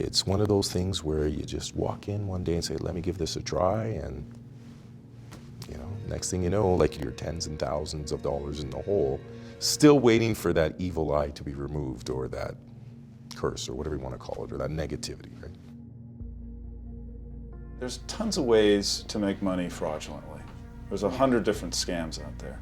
it's one of those things where you just walk in one day and say, let me give this a try, and next thing you know, like, you're tens and thousands of dollars in the hole, still waiting for that evil eye to be removed, or that curse, or whatever you want to call it, or that negativity, right? There's tons of ways to make money fraudulently. There's 100 different scams out there.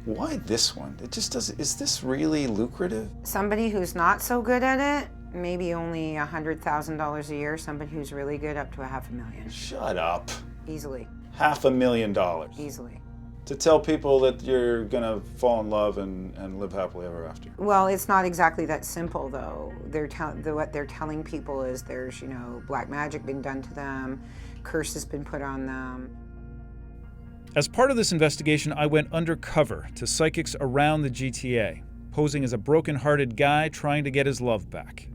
Why this one? It just doesn't, is this really lucrative? Somebody who's not so good at it, maybe only $100,000 a year. Somebody who's really good, up to $500,000. Shut up. Easily. $500,000. Easily. To tell people that you're gonna fall in love and live happily ever after. Well, it's not exactly that simple, though. What they're telling people is there's, black magic been done to them, curses been put on them. As part of this investigation, I went undercover to psychics around the GTA, posing as a broken-hearted guy trying to get his love back.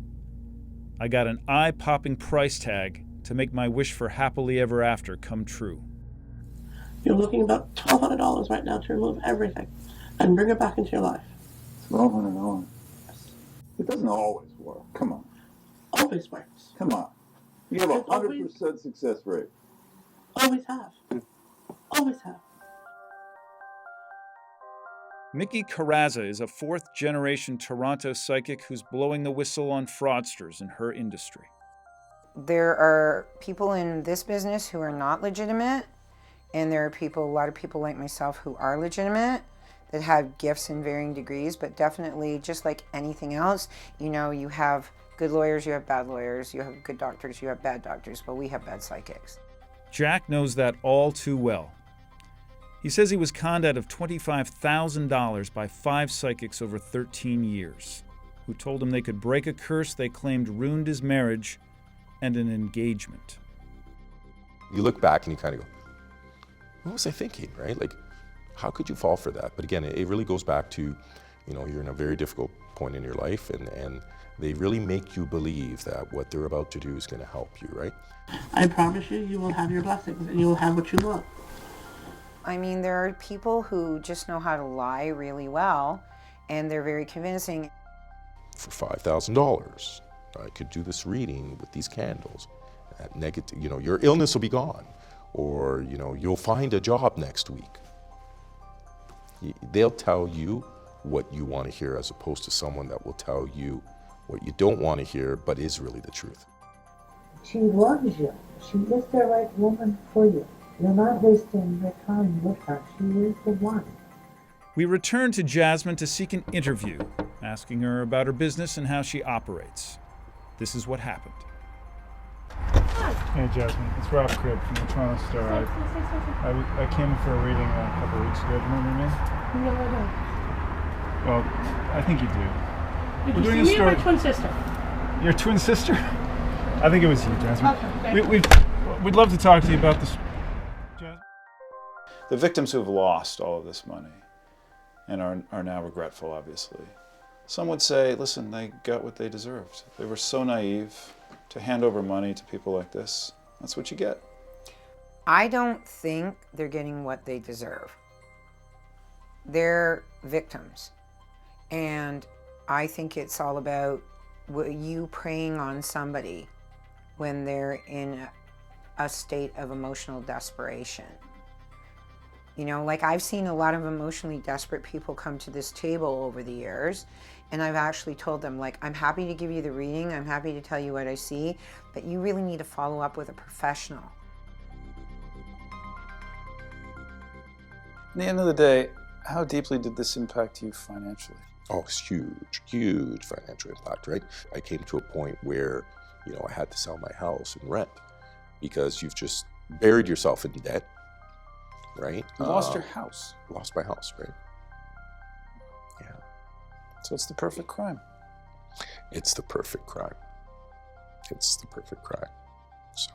I got an eye-popping price tag to make my wish for happily ever after come true. You're looking about $1,200 right now to remove everything and bring it back into your life. $1,200. It doesn't always work. Come on. Always works. Come on. You have a 100% success rate. Always have. Always have. Mickey Carrazza is a fourth-generation Toronto psychic who's blowing the whistle on fraudsters in her industry. There are people in this business who are not legitimate, and there are a lot of people like myself who are legitimate, that have gifts in varying degrees, but definitely, just like anything else, you have good lawyers, you have bad lawyers, you have good doctors, you have bad doctors, but we have bad psychics. Jack knows that all too well. He says he was conned out of $25,000 by 5 psychics over 13 years, who told him they could break a curse they claimed ruined his marriage and an engagement. You look back and you kind of go, what was I thinking, right? Like, how could you fall for that? But again, it really goes back to, you're in a very difficult point in your life, and they really make you believe that what they're about to do is going to help you, right? I promise you, you will have your blessings and you will have what you want. I mean, there are people who just know how to lie really well, and they're very convincing. For $5,000, I could do this reading with these candles. That negative, your illness will be gone, or you'll find a job next week. They'll tell you what you want to hear, as opposed to someone that will tell you what you don't want to hear, but is really the truth. She loves you. She is the right woman for you. You're not wasting your time with her. She is the one. We return to Jasmine to seek an interview, asking her about her business and how she operates. This is what happened. Hey Jasmine, it's Rob Cribb from the Toronto Star. I came in for a reading a couple of weeks ago. Do you remember me? No, I don't. Well, I think you do. Did you see me or my twin sister? Your twin sister? I think it was you, Jasmine. Okay, we'd love to talk to you about this. Jasmine? The victims who have lost all of this money and are now regretful, obviously. Some would say, listen, they got what they deserved. They were so naive to hand over money to people like this. That's what you get. I don't think they're getting what they deserve. They're victims. And I think it's all about you preying on somebody when they're in a state of emotional desperation. Like, I've seen a lot of emotionally desperate people come to this table over the years, and I've actually told them, like, I'm happy to give you the reading, I'm happy to tell you what I see, but you really need to follow up with a professional. At the end of the day, how deeply did this impact you financially? Oh, it's huge financial impact, right? I came to a point where, I had to sell my house and rent, because you've just buried yourself in debt, right? You lost your house. Lost my house, right? Yeah. So it's the perfect crime. It's the perfect crime. It's the perfect crime. So.